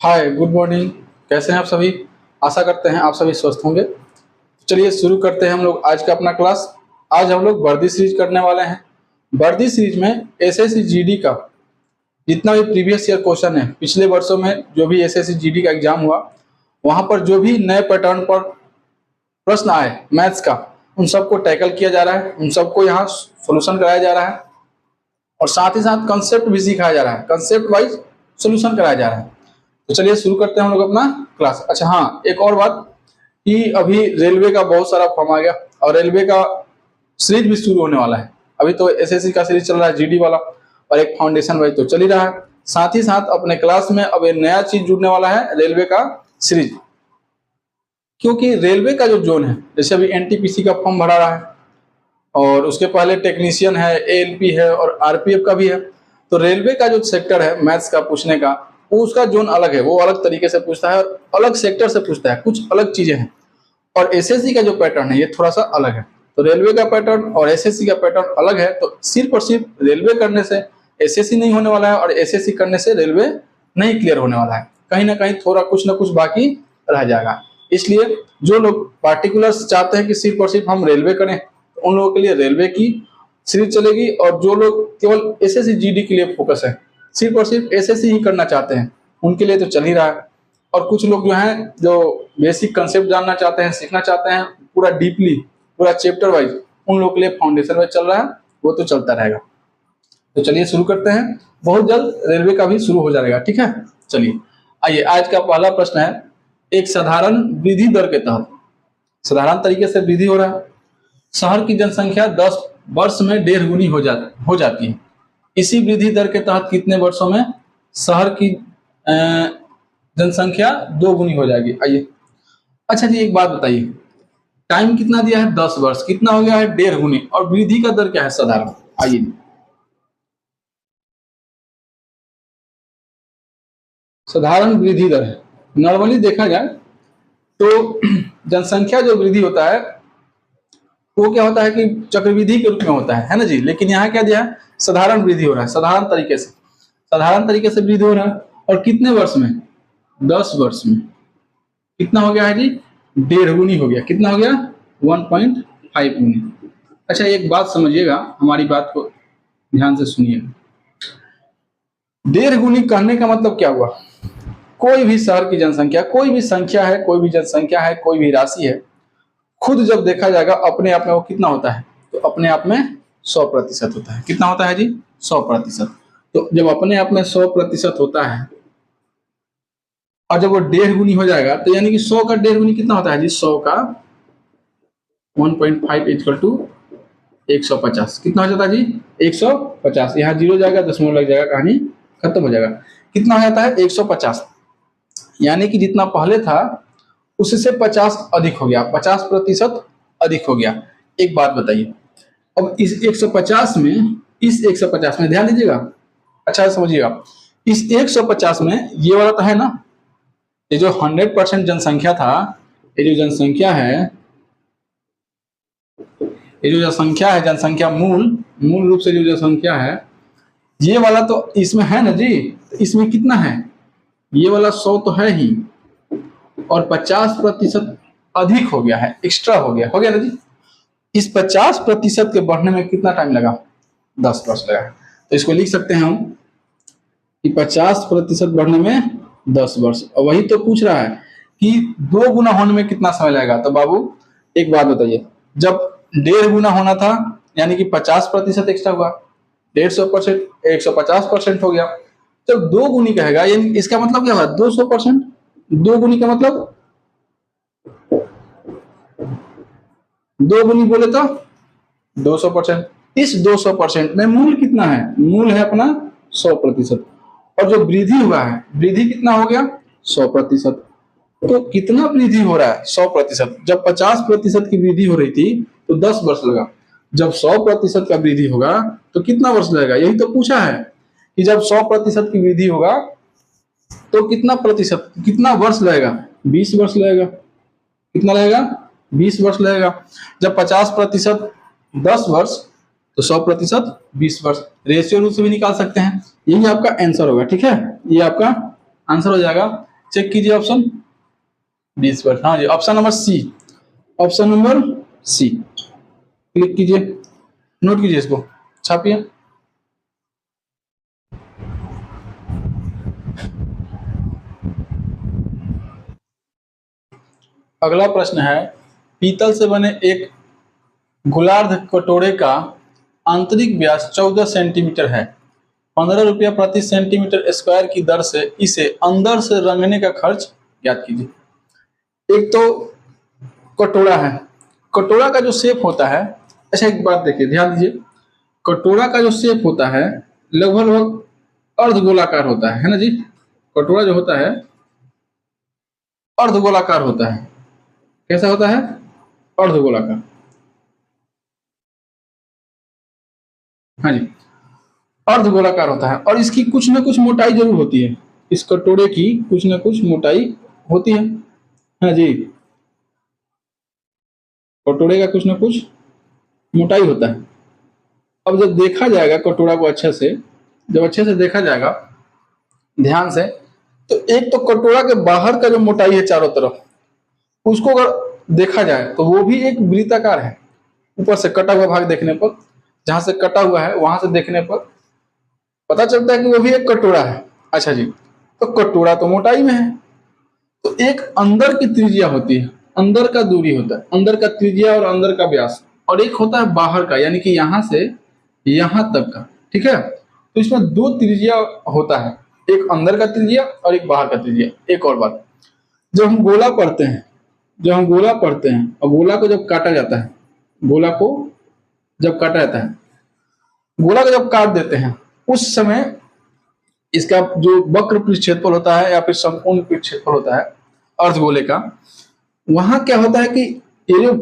हाय, good morning. कैसे हैं आप सभी? आशा करते हैं आप सभी स्वस्थ होंगे। चलिए शुरू करते हैं हम लोग आज का अपना क्लास। आज हम लोग वर्दी सीरीज करने वाले हैं। वर्दी सीरीज में एसएससी जीडी का जितना भी प्रीवियस ईयर क्वेश्चन है, पिछले वर्षों में जो भी एसएससी जीडी का एग्जाम हुआ, वहां पर जो भी नए पैटर्न पर प्रश्न आए मैथ्स का, उन सबको टैकल किया जा रहा है, उन सबको यहाँ सोल्यूशन कराया जा रहा है और साथ ही साथ कंसेप्ट भी सिखाया जा रहा है, कंसेप्ट वाइज सोल्यूशन कराया जा रहा है। तो चलिए शुरू करते हैं हम लोग अपना क्लास। अच्छा हाँ, एक और बात कि अभी रेलवे का बहुत सारा फॉर्म आ गया और रेलवे का सीरीज भी शुरू होने वाला है। अभी तो एसएससी का सीरीज चल रहा है जीडी वाला, और एक फाउंडेशन वाइज तो चल ही रहा है। साथ ही साथ अपने क्लास में अब एक नया चीज जुड़ने वाला है, रेलवे का सीरीज। क्योंकि रेलवे का जो जोन है, जैसे अभी एनटीपीसी का फॉर्म भरा रहा है और उसके पहले टेक्नीशियन है, एएलपी है और आरपीएफ का भी है। तो रेलवे का जो सेक्टर है मैथ्स का पूछने का, वो उसका जोन अलग है, वो अलग तरीके से पूछता है और अलग सेक्टर से पूछता है, कुछ अलग चीजें हैं। और एसएससी का जो पैटर्न है ये थोड़ा सा अलग है। तो रेलवे का पैटर्न और एसएससी का पैटर्न अलग है। तो सिर्फ और सिर्फ रेलवे करने से एसएससी नहीं होने वाला है और एसएससी करने से रेलवे नहीं क्लियर होने वाला है। कहीं ना कहीं थोड़ा कुछ ना कुछ बाकी रह जाएगा। इसलिए जो लोग पार्टिकुलर चाहते हैं कि सिर्फ और सिर्फ हम रेलवे करें, तो उन लोगों के लिए रेलवे की सीरीज चलेगी। और जो लोग केवल एसएससी जीडी के लिए फोकस है, सिर्फ और सिर्फ एसएससी ही करना चाहते हैं, उनके लिए तो चल ही रहा है। और कुछ लोग जो हैं, जो बेसिक कंसेप्ट जानना चाहते हैं, सीखना चाहते हैं पूरा डीपली, पूरा चैप्टर वाइज, उन लोगों के लिए फाउंडेशन वाइज चल रहा है, वो तो चलता रहेगा। तो चलिए शुरू करते हैं। बहुत जल्द रेलवे का भी शुरू हो जाएगा, ठीक है। चलिए आइए, आज का पहला प्रश्न है, एक साधारण वृद्धि दर के तहत, साधारण तरीके से वृद्धि हो रहा है, शहर की जनसंख्या 10 वर्ष में 1.5 गुनी हो जाती है। इसी वृद्धि दर के तहत कितने वर्षों में शहर की जनसंख्या 2 गुनी हो जाएगी? आइए। अच्छा जी, एक बात बताइए, टाइम कितना दिया है? 10 वर्ष। कितना हो गया है? 1.5 गुनी। और वृद्धि का दर क्या है? साधारण। आइए, साधारण वृद्धि दर है। नॉर्मली देखा जाए तो जनसंख्या जो वृद्धि होता है वो क्या होता है कि चक्रवृद्धि के रूप में होता है ना जी। लेकिन यहाँ क्या दिया है? साधारण वृद्धि हो रहा है, साधारण तरीके से, साधारण तरीके से वृद्धि हो रहा है। और कितने वर्ष में? 10 वर्ष में। कितना हो गया है जी? 1.5 गुनी हो गया। कितना हो गया? 1.5 गुनी। अच्छा, एक बात समझिएगा, हमारी बात को ध्यान से सुनिएगा। 1.5 गुनी कहने का मतलब क्या हुआ? कोई भी शहर की जनसंख्या, कोई भी संख्या है, कोई भी जनसंख्या है, कोई भी राशि है, खुद जब देखा जाएगा अपने आप में वो कितना होता है? तो अपने आप में 100% होता है। कितना होता है जी? 100%। तो जब अपने आप में 100% होता है और जब वो 1.5 गुनी हो जाएगा, तो यानी कि 100 का 1.5 गुनी कितना होता है जी? 100 का 1.5 इक्वल टू 150। कितना हो जाता है जी? 150। यहाँ 0 जाएगा, दशमलव लग जाएगा, कहानी खत्म हो जाएगा। कितना हो जाता है? 150। यानी कि जितना पहले था उससे 50 अधिक हो गया, 50% अधिक हो गया। एक बात बताइए, अब इस 150 में, इस 150 में ध्यान दीजिएगा, अच्छा समझिएगा, इस 150 में ये वाला तो है ना, ये जो 100% जनसंख्या था, ये जो जनसंख्या है, ये जो जनसंख्या है, जनसंख्या मूल रूप से जो जनसंख्या है, ये वाला तो इसमें है ना जी। इसमें कितना है? ये वाला 100 तो है ही, और 50% अधिक हो गया है, एक्स्ट्रा हो गया ना जी। इस 50% के बढ़ने में कितना टाइम लगा? 10 वर्ष लगा। तो इसको लिख सकते हैं हम कि 50% बढ़ने में 10 वर्ष। और वही तो पूछ रहा है कि 2 गुना होने में कितना समय लगेगा। तो बाबू एक बात बताइए, जब 1.5 गुना होना था यानी कि 50% एक्स्ट्रा हुआ, 150%, 150% हो गया। जब 2 गुनी कहेगा, यानी इसका मतलब क्या हुआ? 200%। 2 गुनी का मतलब 2 गुनी बोले तो 200%। इस 200% में मूल कितना है? मूल है अपना 100%। और जो वृद्धि हुआ है, वृद्धि कितना हो गया? 100%। तो कितना वृद्धि हो रहा है? 100%। जब 50% की वृद्धि हो रही थी तो 10 वर्ष लगा। जब 100% का वृद्धि होगा तो कितना वर्ष लगेगा? यही तो पूछा है कि जब 100% की वृद्धि होगा तो कितना प्रतिशत, कितना वर्ष लगेगा? 20 वर्ष लगेगा। कितना लगेगा? 20 वर्ष लगेगा। जब 50% 10 वर्ष, तो 100% 20 वर्ष। रेशियो रूल से भी निकाल सकते हैं। यही आपका आंसर होगा, ठीक है। ये आपका आंसर हो जाएगा चेक कीजिए ऑप्शन 20%। हाँ जी, option number C, option number C click कीजिए, नोट कीजिए, इसको छापिए। अगला प्रश्न है, पीतल से बने एक गोलार्ध कटोरे का आंतरिक व्यास 14 सेंटीमीटर है। 15 रुपया प्रति सेंटीमीटर स्क्वायर की दर से इसे अंदर से रंगने का खर्च ज्ञात कीजिए। एक तो कटोरा है, कटोरा का जो शेप होता है, अच्छा एक बात देखिए, ध्यान दीजिए, कटोरा का जो शेप होता है लगभग लगभग अर्धगोलाकार होता है ना जी। कटोरा जो होता है अर्धगोलाकार होता है। कैसा होता है? अर्धगोलाकार। हाँ जी, अर्धगोलाकार होता है और इसकी कुछ ना कुछ मोटाई जरूर होती है। इस कटोरे की कुछ ना कुछ मोटाई होती है। हाँ जी, कटोरे का कुछ ना कुछ मोटाई होता है। अब जब देखा जाएगा कटोरा को अच्छे से, जब अच्छे से देखा जाएगा ध्यान से, तो एक तो कटोरा के बाहर का जो मोटाई है चारों तरफ, उसको अगर देखा जाए तो वो भी एक वृत्ताकार है। ऊपर से कटा हुआ भाग देखने पर, जहां से कटा हुआ है वहां से देखने पर पता चलता है कि वो भी एक कटोरा है। अच्छा जी, तो कटोरा तो मोटाई में है, तो एक अंदर की त्रिज्या होती है, अंदर का दूरी होता है, अंदर का त्रिज्या और अंदर का व्यास, और एक होता है बाहर का, यानी कि यहां से यहां तक का। ठीक है, तो इसमें दो त्रिज्या होता है, एक अंदर का त्रिज्या और एक बाहर का त्रिज्या। एक और बात, जब हम गोला पढ़ते हैं, जब हम गोला पढ़ते हैं और गोला को जब काटा जाता है, गोला को जब काटा जाता है, गोला को जब काट देते हैं उस समय इसका जो वक्र पृष्ठ क्षेत्रफल होता है या फिर संपूर्ण पृष्ठ क्षेत्रफल होता है अर्धगोले का, वहां क्या होता है कि ये जो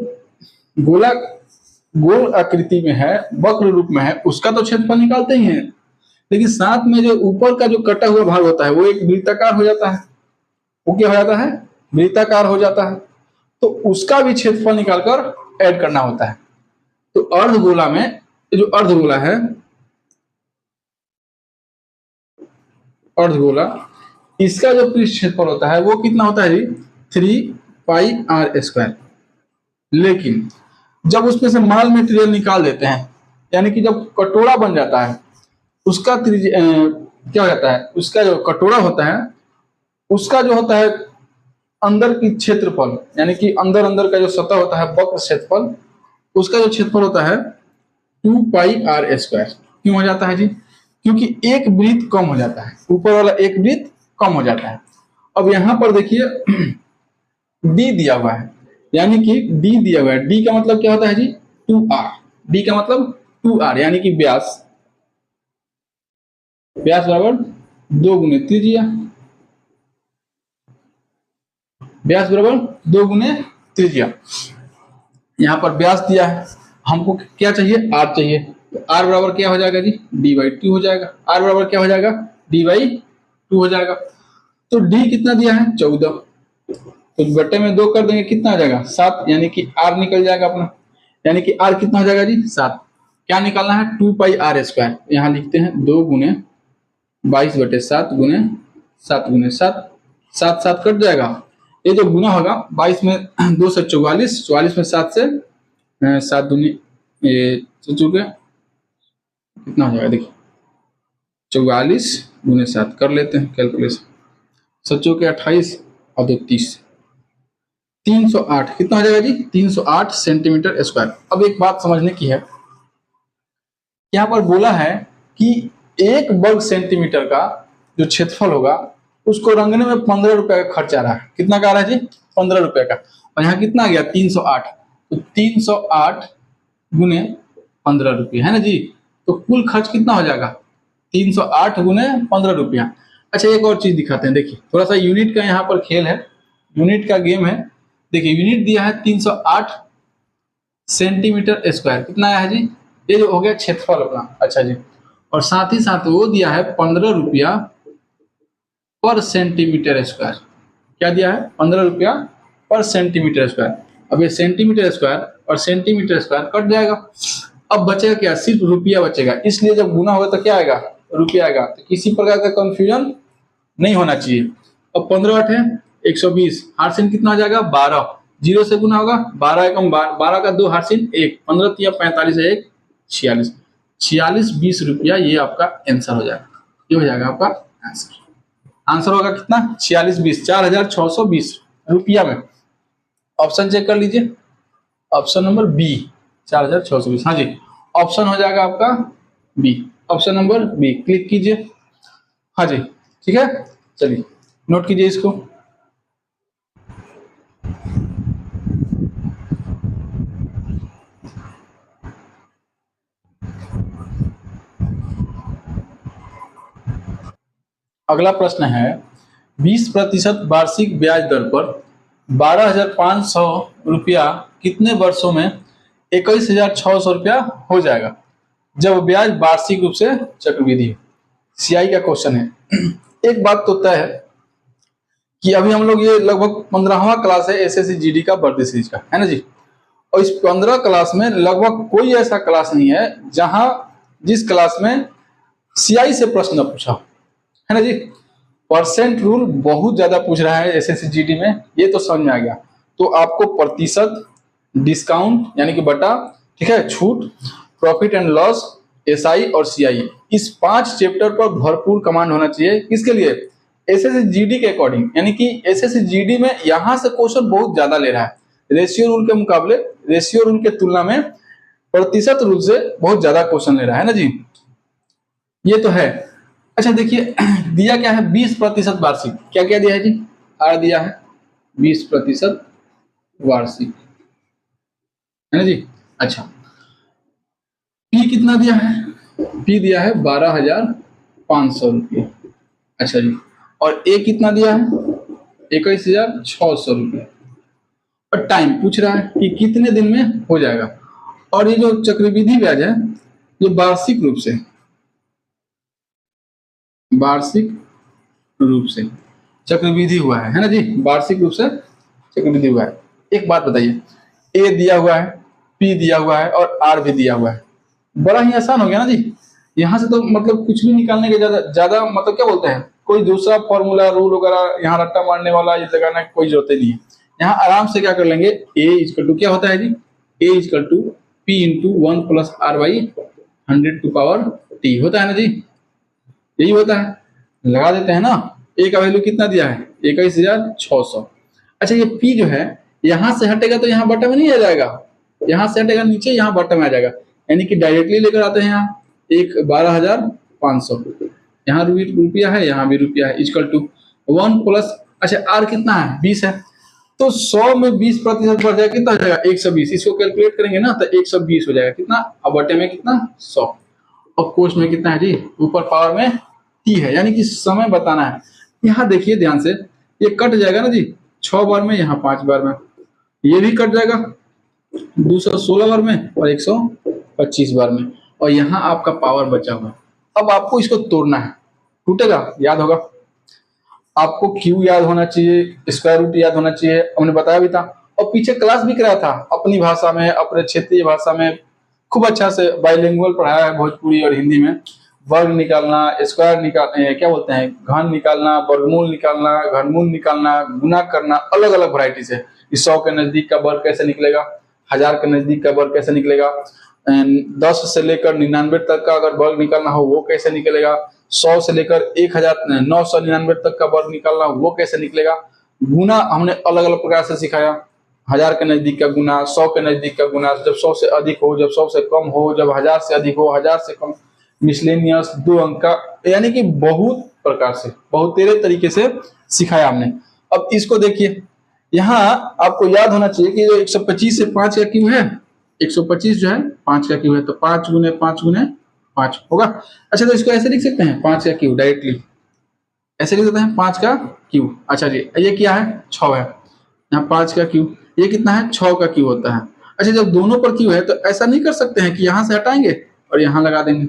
गोला गोल आकृति में है, वक्र रूप में है, उसका तो क्षेत्रफल निकालते ही हैं, लेकिन साथ में जो ऊपर का जो कटा हुआ भाग होता है वो एक वृत्ताकार हो जाता है। वो क्या हो जाता है? वृत्ताकार हो जाता है, तो उसका भी क्षेत्रफल निकालकर ऐड करना होता है। तो अर्धगोला में जो अर्धगोला है, अर्धगोला, इसका जो पृष्ठ क्षेत्रफल होता है वो कितना होता है जी? 3πr²। लेकिन जब उसमें से माल मटेरियल निकाल देते हैं, यानी कि जब कटोरा बन जाता है, उसका क्या हो जाता है, उसका जो कटोरा होता है उसका जो होता है अंदर की क्षेत्रफल, यानी कि अंदर अंदर का जो सतह होता है वक्र क्षेत्रफल, उसका जो क्षेत्रफल होता है 2πr²। क्यों हो जाता है जी? क्योंकि एक वृत्त कम हो जाता है, ऊपर वाला एक वृत्त कम हो जाता है। अब यहां पर देखिए डी दिया हुआ है, यानी कि डी दिया हुआ है, डी का मतलब क्या होता है जी? 2r। डी का मतलब 2r, यानी कि व्यास, व्यास बराबर 2 गुने त्रिज्या, व्यास बराबर 2 गुने त्रिज्या। यहाँ पर व्यास दिया है, हमको क्या चाहिए? r चाहिए, तो r बराबर क्या हो जाएगा जी? d/2 हो जाएगा। r बराबर क्या हो जाएगा? d/2 हो जाएगा। तो d कितना दिया है? 14, तो बटे में 2 कर देंगे, कितना आ जाएगा? 7, यानी कि r निकल जाएगा अपना, यानी कि r कितना हो जाएगा जी? 7। क्या निकालना है? 2πr²। यहाँ लिखते हैं 2 गुने 22/7 गुने 7 गुने 7, 7 7 कट जाएगा। ये जो गुना होगा 22 में 2 से 44, 44 में 7 से 7 दूनी चुके कितना हो जाएगा? देखिए 44 गुने 7 कर लेते हैं कैलकुलेशन, 7 के 28 और 2 30, 308 कितना हो जाएगा जी? 308 सेंटीमीटर स्क्वायर। अब एक बात समझने की है, यहाँ पर बोला है कि 1 वर्ग सेंटीमीटर का जो क्षेत्रफल होगा उसको रंगने में 15 रुपए का खर्च आ रहा है। कितना का आ रहा है जी? 15 रुपए का। और यहाँ कितना आ गया? 308, तो 308 गुने 15 रुपये है ना जी, तो कुल खर्च कितना हो जाएगा? 308 गुने 15 रुपया। अच्छा एक और चीज दिखाते हैं, देखिए थोड़ा सा यूनिट का यहाँ पर खेल है, यूनिट का गेम है। देखिए यूनिट दिया है 308 सेंटीमीटर स्क्वायर, कितना आया है जी? ये जो हो गया क्षेत्रफल अपना। अच्छा जी, और साथ ही साथ वो दिया है 15 रुपया पर सेंटीमीटर स्क्वायर। क्या दिया है? 15 रुपया पर सेंटीमीटर स्क्वायर। अब ये सेंटीमीटर स्क्वायर और सेंटीमीटर स्क्वायर कट जाएगा, अब बचेगा क्या? सिर्फ रुपया बचेगा। इसलिए जब गुना होगा तो क्या आएगा? रुपया आएगा। तो किसी प्रकार का कंफ्यूजन नहीं होना चाहिए। अब 15 8 है 120, हार्सिन कितना हो जाएगा 12, 0 से गुना होगा 12 एकम 12 का 2 हार्सिन 1, 15 तिया 45 है 1 46, 46 20 रुपया ये आपका आंसर हो जाएगा। ये हो जाएगा आपका आंसर। आंसर होगा कितना 46 20 4620 रुपया में। ऑप्शन चेक कर लीजिए, ऑप्शन नंबर बी 4620, हाँ जी ऑप्शन हो जाएगा आपका B, option number B click कीजिए। हाँ जी ठीक है, चलिए नोट कीजिए इसको। अगला प्रश्न है 20% वार्षिक ब्याज दर पर 12,500 रुपया कितने वर्षों में 21,600 रुपया हो जाएगा जब ब्याज वार्षिक रूप से चक्रवृद्धि हो। सीआई का क्वेश्चन है। एक बात तो तय है कि अभी हम लोग ये लगभग 15वां क्लास है एसएससी जीडी का वर्दी सीरीज का, है ना जी। और इस 15 क्लास में लगभग कोई ऐसा क्लास नहीं है जिस क्लास में सीआई से प्रश्न पूछा, है ना जी। परसेंट रूल बहुत ज्यादा पूछ रहा है एसएससी जीडी में, ये तो समझ में आ गया। तो आपको प्रतिशत, डिस्काउंट यानी कि बटा, ठीक है, छूट, प्रॉफिट एंड लॉस, एसआई और सीआई, इस 5 चैप्टर पर भरपूर कमांड होना चाहिए। किसके लिए? एसएससी जीडी के अकॉर्डिंग, यानी कि एसएससी जीडी में यहां से क्वेश्चन बहुत ज्यादा ले रहा है। रेशियो रूल के मुकाबले, रेशियो रूल के तुलना में प्रतिशत रूल से बहुत ज्यादा क्वेश्चन ले रहा है ना जी, ये तो है। अच्छा देखिए दिया क्या है 20% वार्षिक, क्या क्या दिया है जी, आर दिया है 20% वार्षिक, है ना जी। अच्छा पी कितना दिया है, पी दिया है 12,500 रुपये, अच्छा जी। और ए कितना दिया है 21,600 रुपये। और टाइम पूछ रहा है कि कितने दिन में हो जाएगा। और ये जो चक्रवृद्धि ब्याज है ये वार्षिक रूप से, वार्षिक रूप से चक्रवृद्धि हुआ है ना जी, वार्षिक रूप से चक्रवृद्धि हुआ है। एक बात बताइए, ए दिया हुआ है, पी दिया हुआ है और आर भी दिया हुआ है, बड़ा ही आसान हो गया ना जी। यहाँ से तो मतलब कुछ भी निकालने के ज्यादा मतलब क्या बोलते हैं, कोई दूसरा फॉर्मूला रूल वगैरह यहाँ रट्टा मारने वाला ये लगाने की कोई जरूरत नहीं है। यहाँ आराम से क्या कर लेंगे, ए इजकल टू क्या होता है जी, A is equal to P into 1 plus R by 100 to power T होता है ना जी, यही होता है। लगा देते हैं ना। ए का वैल्यू कितना दिया है 21,600। अच्छा ये पी जो है यहाँ से हटेगा तो यहाँ बटा में नहीं आ जाएगा, यहाँ से हटेगा नीचे, यहाँ बटा में आ जाएगा, यानी कि डायरेक्टली लेकर आते हैं यहाँ एक 12,500, यहाँ रुपया है, यहाँ भी रुपया है, इजकल टू 1 प्लस, अच्छा आर कितना है 20 है, तो 100 में 20% बढ़ जाएगा, कितना हो जाएगा 120। इसको कैलकुलेट करेंगे ना तो 120 हो जाएगा, कितना अब बटे में कितना 100, और कोष में कितना है जी, ऊपर पावर में टी है, यानी कि समय बताना है। यहाँ देखिए ध्यान से, ये कट जाएगा ना जी 6 बार में, यहाँ 5 बार में, ये भी कट जाएगा 216 बार में और 125 बार में, और यहाँ आपका पावर बचा हुआ। अब आपको इसको तोड़ना है, टूटेगा याद होगा आपको, क्यू याद होना चाहिए, स्क्वायर रूट याद होना चाहिए, हमने बताया भी था, और पीछे क्लास भी कराया था अपनी भाषा में, अपने क्षेत्रीय भाषा में, खूब अच्छा से बाइलिंगुअल पढ़ाया है, भोजपुरी और हिंदी में। वर्ग निकालना, स्क्वायर निकालना, क्या बोलते हैं, घन निकालना, वर्गमूल निकालना, घनमूल निकालना, गुना करना, अलग अलग वैरायटी से। 100 के नजदीक का वर्ग कैसे निकलेगा, 1000 के नजदीक का वर्ग कैसे निकलेगा, 10 से लेकर 99 तक का अगर वर्ग निकालना हो वो कैसे निकलेगा, 100 से लेकर 1999 तक का वर्ग निकालना हो वो कैसे निकलेगा। गुना हमने अलग अलग प्रकार से सिखाया, 1000 के नजदीक का गुना, 100 के नजदीक का गुना, जब 100 से अधिक हो, जब 100 से कम हो, जब 1000 से अधिक हो, 1000 से कम, मिसलेनियस, 2 अंक का, यानी कि बहुत प्रकार से, बहुत तेरे तरीके से सिखाया हमने। अब इसको देखिए, यहाँ आपको याद होना चाहिए कि जो 125 से 5 का क्यों है, 125 जो है 5 का क्यू है, तो 5 गुने 5 गुने 5 होगा। अच्छा तो इसको ऐसे लिख सकते हैं 5 का क्यू, डायरेक्टली ऐसे लिख सकते हैं 5 का क्यू। अच्छा जी ये क्या है 6 है, यहाँ 5 का क्यू, ये कितना है 6 का क्यू होता है। अच्छा जब दोनों पर क्यू है तो ऐसा नहीं कर सकते हैं कि यहाँ से हटाएंगे और यहाँ लगा देंगे,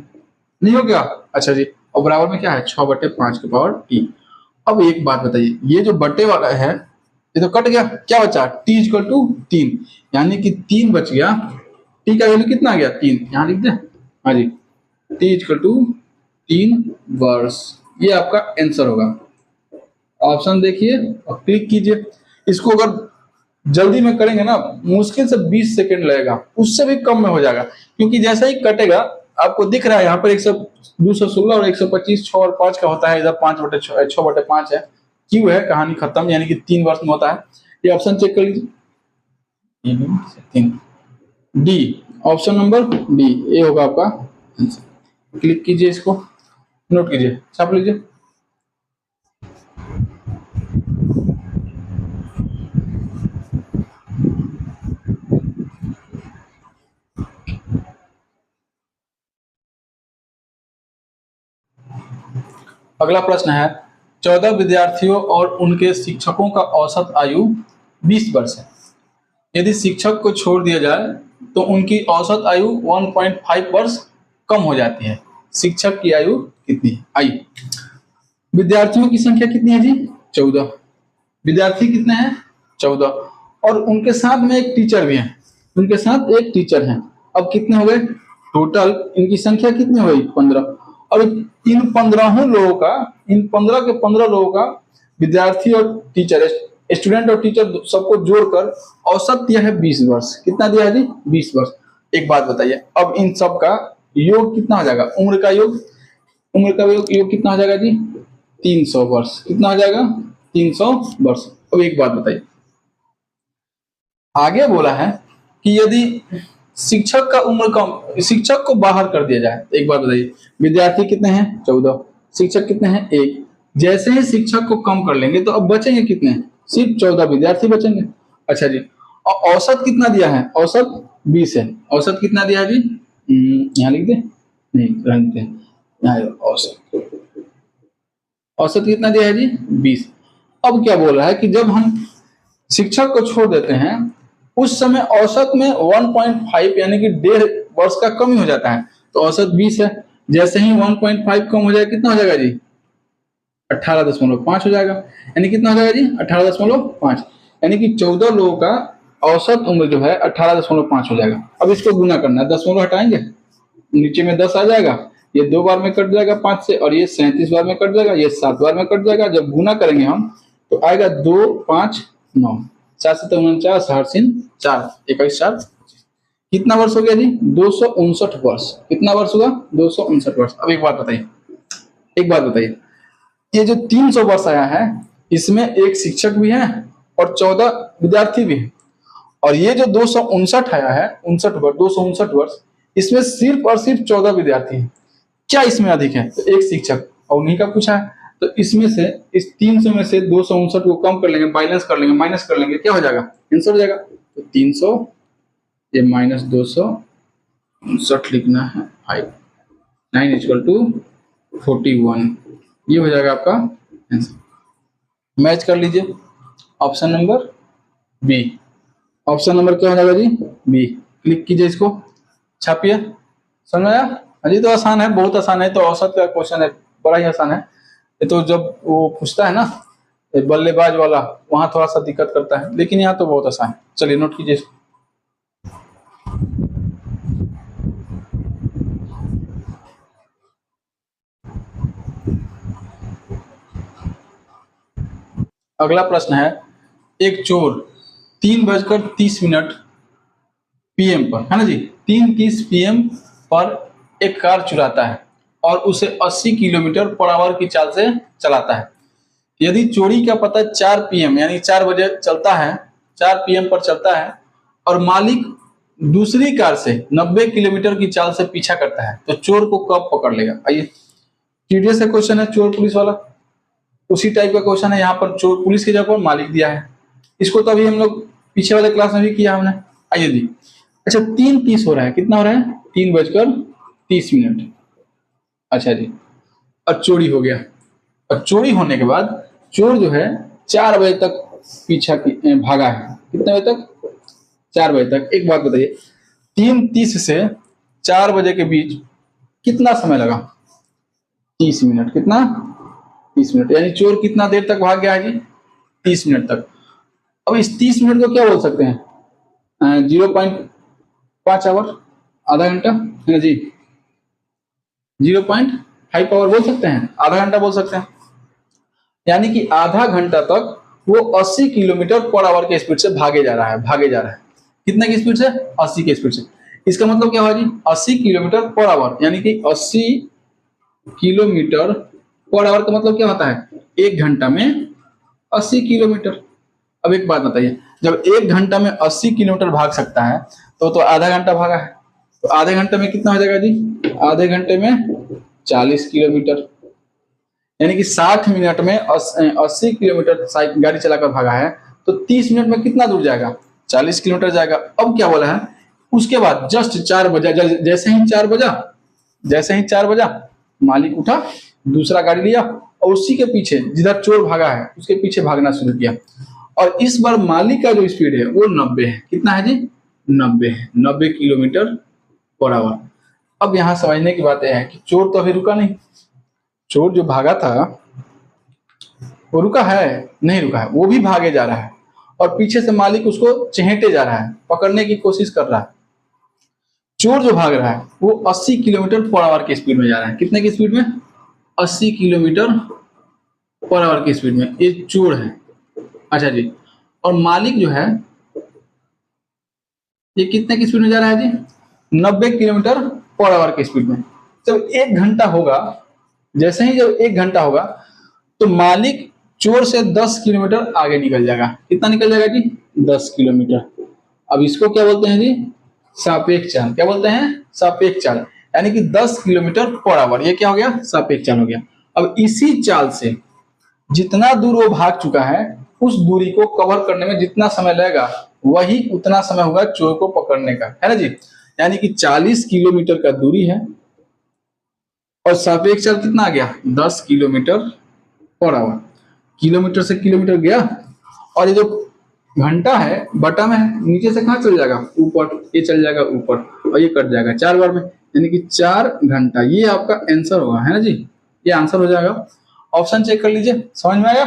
नहीं हो गया। अच्छा जी, और बराबर में क्या है 6/5 की पावर टी। अब एक बात बताइए, ये जो बटे वाला है ये तो कट गया, क्या बचा t इक्वल टू 3, यानी कि 3 बच गया, t का वैल्यू कितना आ गया 3, यहाँ लिख दे, हाँ जी t इक्वल टू 3 वर्ष, ये आपका आंसर होगा। ऑप्शन देखिए और क्लिक कीजिए। इसको अगर जल्दी में करेंगे ना, मुश्किल से 20 सेकंड लगेगा, उससे भी कम में हो जाएगा, क्योंकि जैसा ही कटेगा आपको दिख रहा है यहाँ पर 216 और 125 6 और 5 का होता है, इधर 5/6 है, क्यू है, कहानी खत्म, यानी कि 3 वर्ष में होता है। ये ऑप्शन चेक कर लीजिए, डी, ऑप्शन नंबर डी, ये होगा आपका आंसर। क्लिक कीजिए, इसको नोट कीजिए, छाप लीजिए। अगला प्रश्न है, 14 विद्यार्थियों और उनके शिक्षकों का औसत आयु 20 वर्ष है। यदि शिक्षक को छोड़ दिया जाए तो उनकी औसत आयु 1.5 वर्ष कम हो जाती है। शिक्षक की आयु कितनी है? आइए, विद्यार्थियों की संख्या कितनी है जी? 14। विद्यार्थी कितने हैं? 14। और उनके साथ में एक टीचर भी है, उनके साथ एक टीचर है। अब कितने हो गए टोटल? इनकी संख्या कितनी हो गई? 15। और इन 15 लोगों का, इन 15 के 15 लोगों का विद्यार्थी और टीचर, स्टूडेंट और टीचर सबको जोड़कर औसत दिया है 20 वर्ष। कितना दिया है जी? 20 वर्ष। एक बात बताइए, अब इन सब का योग कितना हो जाएगा? उम्र का योग, उम्र का योग कितना हो जाएगा जी? 300 वर्ष। कितना हो जाएगा? 300 वर्ष। अब एक बात बताइए, आगे बोला है कि यदि शिक्षक का उम्र कम, शिक्षक को बाहर कर दिया जाए, एक बात बताइए, विद्यार्थी कितने हैं? 14। शिक्षक कितने हैं? 1। जैसे ही शिक्षक को कम कर लेंगे तो अब बचेंगे कितने? सिर्फ 14 विद्यार्थी बचेंगे। अच्छा जी, और औसत कितना दिया है? औसत 20 है। औसत कितना दिया है जी? यहाँ लिख दे, नहीं रहने दे, यहाँ औसत, औसत कितना दिया है जी? 20। अब क्या बोल रहा है कि जब हम शिक्षक को छोड़ देते हैं उस समय औसत में 1.5 यानी कि 1.5 वर्ष का कमी हो जाता है, तो औसत 20 है। जैसे ही 1.5 कम हो जाएगा, कितना हो जाएगा जी? 18.5 हो जाएगा। यानी कितना हो जाएगा जी? 18.5। यानी कि 14 लोगों का औसत उम्र जो है 18.5 हो जाएगा। अब इसको गुना करना है, दशमलव हटाएंगे, नीचे में 10 आ जाएगा, ये 2 बार में कट जाएगा 5 से, और ये 37 बार में कट जाएगा, ये 7 बार में कट जाएगा। जब गुना करेंगे हम तो आएगा 2 5 9, 4 से 49, हर सिन 4, 21 4, कितना वर्ष हो गया जी? 259 वर्ष। कितना वर्ष हुआ? 259 वर्ष। अब एक बात बताइए, एक बात बताइए, ये जो 300 वर्ष आया है, इसमें एक शिक्षक भी है और 14 विद्यार्थी भी है, और ये जो 259 आया है, 259 वर्ष, इसमें सिर्फ और सिर्फ 14 विद्यार्थी हैं। क्या इसमें अधिक है? तो एक शिक्षक, और उन्हीं का पूछा है, तो इसमें से, इस 300 में से 259 को कम कर लेंगे, बैलेंस कर लेंगे, माइनस कर लेंगे, क्या हो जाएगा? आंसर हो जाएगा। तो 300 ये माइनस 259 लिखना है, 5 9 इक्वल टू 41, ये हो जाएगा आपका आंसर। मैच कर लीजिए, option number B. Option number क्या हो जाएगा जी? बी। क्लिक कीजिए, इसको छापिए। समझ आया? अजी तो आसान है, बहुत आसान है, तो औसत का क्वेश्चन है, बड़ा ही आसान है। ये तो जब वो पूछता है ना बल्लेबाज वाला, वहां थोड़ा सा दिक्कत करता है, लेकिन यहाँ तो बहुत आसान है। चलिए नोट कीजिए। अगला प्रश्न है, एक चोर 3:30 PM पर, है ना जी, 3:30 PM पर एक कार चुराता है और उसे 80 किलोमीटर पर आवर की चाल से चलाता है। यदि चोरी का पता 4 PM यानी 4 बजे चलता है, 4 PM पर चलता है, और मालिक दूसरी कार से 90 किलोमीटर की चाल से पीछा करता है, तो चोर को कब पकड़ लेगा? आइए, टीडीएस का क्वेश्चन है, चोर पुलिस वाला, उसी टाइप का क्वेश्चन है। यहाँ पर चोर पुलिस की जगह पर मालिक दिया है। इसको तो अभी हम लोग पीछे वाले क्लास में भी किया हमने। आइए जी, अच्छा 3:30 हो रहा है, कितना हो रहा है? 3:30। अच्छा जी, और चोरी हो गया, और चोरी होने के बाद चोर जो है 4 बजे तक पीछा भागा है। कितने बजे तक? 4 बजे तक। एक बात बताइए, 3:30 से 4 बजे के बीच कितना समय लगा? 30 मिनट। कितना? 30 मिनट। यानी चोर कितना देर तक भाग गया है जी? 30 मिनट तक। अब इस 30 मिनट को क्या बोल सकते हैं? 0.5 आवर, आधा घंटा, है ना जी? 0.5 आवर बोल सकते हैं, आधा घंटा बोल सकते हैं। यानी कि आधा घंटा तक वो 80 किलोमीटर पर आवर के स्पीड से भागे जा रहा है। कितने की स्पीड से? 80 की स्पीड से। इसका मतलब क्या हुआ जी? 80 किलोमीटर पर आवर, यानी कि 80 किलोमीटर पर आवर का मतलब क्या होता है? एक घंटा में 80 किलोमीटर। अब एक बात बताइए, जब एक घंटा में 80 किलोमीटर भाग सकता है तो आधा घंटा भागा है, तो आधे घंटे में कितना हो जाएगा जी? आधे घंटे में 40 किलोमीटर, यानी कि 60 मिनट में 80 किलोमीटर गाड़ी चलाकर भागा है, तो 30 मिनट में कितना दूर जाएगा? 40 किलोमीटर जाएगा। अब क्या बोला है? उसके बाद जस्ट 4 बजा, जैसे ही 4 बजा मालिक उठा, दूसरा गाड़ी लिया और उसी के पीछे जिधर चोर भागा है उसके पीछे भागना शुरू किया। और इस बार मालिक का जो स्पीड है वो 90 है। कितना है जी? 90 है, 90 किलोमीटर पर आवर। अब यहाँ समझने की बात यह है कि चोर तो अभी रुका नहीं। चोर जो भागा था वो रुका है? नहीं रुका है, वो भी भागे जा रहा है और पीछे से मालिक उसको चहेटे जा रहा है, पकड़ने की कोशिश कर रहा है। चोर जो भाग रहा है वो 80 किलोमीटर पर आवर की स्पीड में जा रहा है। कितने की स्पीड में? 80 किलोमीटर पर आवर की स्पीड में ये चोर है। अच्छा जी, और मालिक जो है ये कितने की स्पीड में जा रहा है जी? 90 किलोमीटर पर आवर की स्पीड में। जब एक घंटा होगा, जैसे ही जब एक घंटा होगा तो मालिक चोर से 10 किलोमीटर आगे निकल जाएगा। कितना निकल जाएगा जी? 10 किलोमीटर। अब इसको क्या बोलते हैं जी? सापेक्ष चाल। क्या बोलते हैं? सापेक्ष चाल, यानी कि 10 किलोमीटर पर आवर। ये क्या हो गया? सापेक्ष चाल हो गया। अब इसी चाल से जितना दूर वो भाग चुका है उस दूरी को कवर करने में जितना समय लगेगा वही उतना समय होगा चोर को पकड़ने का, है ना जी? यानी कि 40 किलोमीटर का दूरी है और सापेक्ष चाल कितना आ गया? 10 किलोमीटर पर आवर। किलोमीटर से किलोमीटर गया और ये जो घंटा है बटा में है, नीचे से कहाँ चल जाएगा? ऊपर। ये चल जाएगा ऊपर और ये कट जाएगा 4 बार में, यानी कि 4 घंटा। ये आपका आंसर होगा, है ना जी? ये आंसर हो जाएगा। ऑप्शन चेक कर लीजिए, समझ में आया?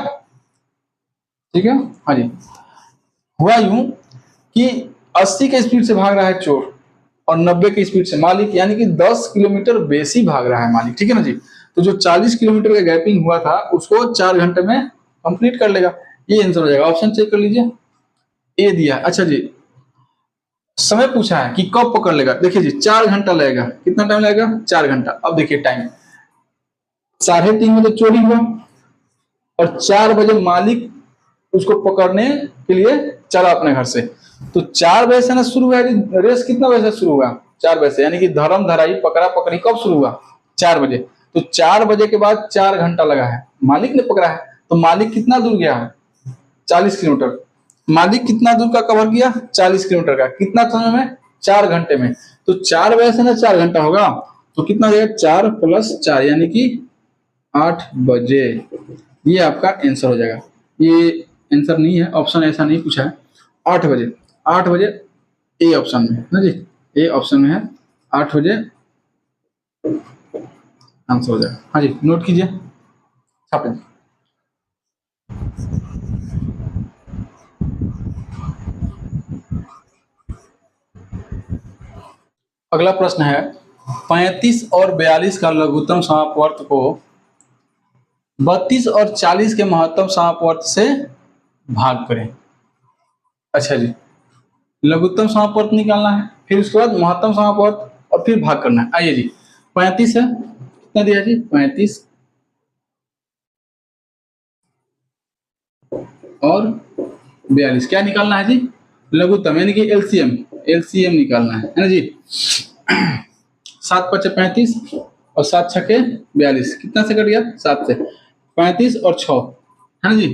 ठीक है, हाँ जी। हुआ यूं कि 80 के स्पीड से भाग रहा है चोर और 90 की स्पीड से मालिक, यानी कि 10 किलोमीटर बेसी भाग रहा है मालिक। ठीक है ना जी? तो जो 40 किलोमीटर का गैपिंग हुआ था उसको 4 घंटे में कंप्लीट कर लेगा। ये आंसर हो जाएगा। ऑप्शन चेक कर लीजिए, ए दिया। अच्छा जी, समय पूछा है कि कब पकड़ लेगा। देखिए जी, 4 घंटा लगेगा। कितना टाइम लगेगा? 4 घंटा। अब देखिए टाइम, 3:30 बजे चोरी हुआ और 4 बजे मालिक उसको पकड़ने के लिए चला अपने घर से। तो 4 बजे से ना शुरू हुआ। रेस कितना बजे से शुरू हुआ? 4 बजे से, यानी कि धर्म धराई पकड़ा पकड़ी कब शुरू हुआ? 4 बजे। तो 4 बजे के बाद 4 घंटा लगा है, मालिक ने पकड़ा है। तो मालिक कितना दूर गया है? 40 किलोमीटर। मालिक कितना दूर का कवर किया? 40 किलोमीटर का। कितना समय में? 4 घंटे में। तो 4 बजे से ना 4 घंटा होगा तो कितना हो जाएगा? 4 + 4 यानी कि 8 बजे। ये आपका आंसर हो जाएगा। ये आंसर नहीं है, ऑप्शन ऐसा नहीं पूछा है। 8 बजे, 8 बजे ए ऑप्शन में है ना जी? ए ऑप्शन में है, 8 बजे आंसर हो जाएगा। हाँ जी, नोट कीजिए, छाप लीजिए। अगला प्रश्न है, 35 और 42 का लघुत्तम समापवर्त को 32 और 40 के महत्तम समापवर्त से भाग करें। अच्छा जी, लघुत्तम समापवर्त निकालना है, फिर उसके बाद महत्तम समापवर्त और फिर भाग करना है। आइए जी, 35 है, कितना दिया जी? 35 और 42 क्या निकालना है जी? लघुत्तम, यानी कि एलसीएम। एलसीएम निकालना है ना जी? 7 × 5 = 35 और 7 × 6 = 42। कितना से कट गया? 7 से। 35 और 6 है ना जी?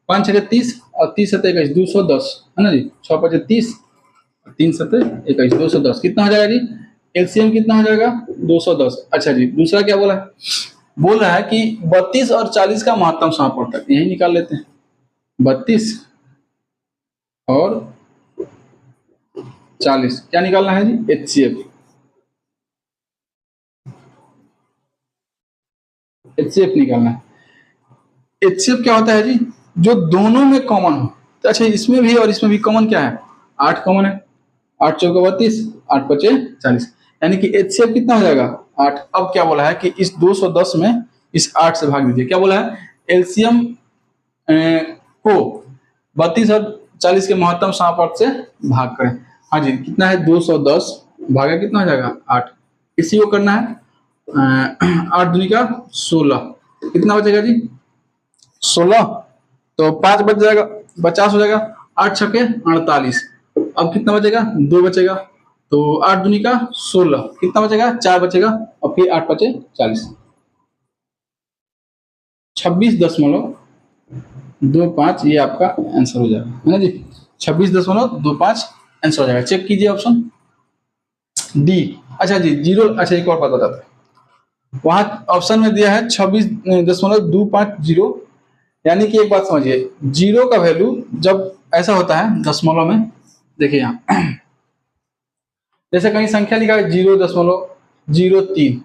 5 × 6 = 30 और 30 × 7 = 21, 210 है ना जी? 6 × 5 = 30, 3 × 7 = 21, 210। कितना हो जाएगा जी? एलसीएम कितना हो जाएगा? 210। अच्छा जी, दूसरा क्या बोला है? बोल रहा है कि 32 और 40 का महत्तम समापवर्तक, यही निकाल लेते हैं। 32 और 40 क्या निकालना है जी? एचसीएफ। एचसीएफ निकालना है। एचसीएफ क्या होता है जी? जो दोनों में कॉमन हो। तो अच्छा, इसमें भी और इसमें भी कॉमन क्या है? 8 कॉमन है। 8 × 4 = 32, 8 × 5 = 40, यानी कि एचसीएफ कितना हो जाएगा? 8। अब क्या बोला है कि इस 210 में इस 8 से भाग दीजिए। क्या बोला है? एलसीएम को 32 और 40 के महत्तम समापवर्ग से भाग करें। हाँ जी, कितना है 210 भागा कितना हो जाएगा 8। इसी को करना है 8 दूनी का 16, कितना बचेगा जी 16, तो 5 बच जाएगा 50 हो जाएगा, 8 छके 48। अब कितना बचेगा 2 बचेगा, तो 8 दूनी का 16, कितना बचेगा 4 बचेगा, और फिर 8 बचे 40, 26.25 ये आपका आंसर हो जाएगा, है ना जी। 26.25 आंसर हो जाएगा। चेक कीजिए ऑप्शन डी। अच्छा जी जीरो, अच्छा एक और बात बताते हैं, वहां ऑप्शन में दिया है 26.250, यानी कि एक बात समझिए, जीरो का वैल्यू जब ऐसा होता है दशमलव में, देखिए यहाँ जैसे कहीं संख्या लिखा है 0.03,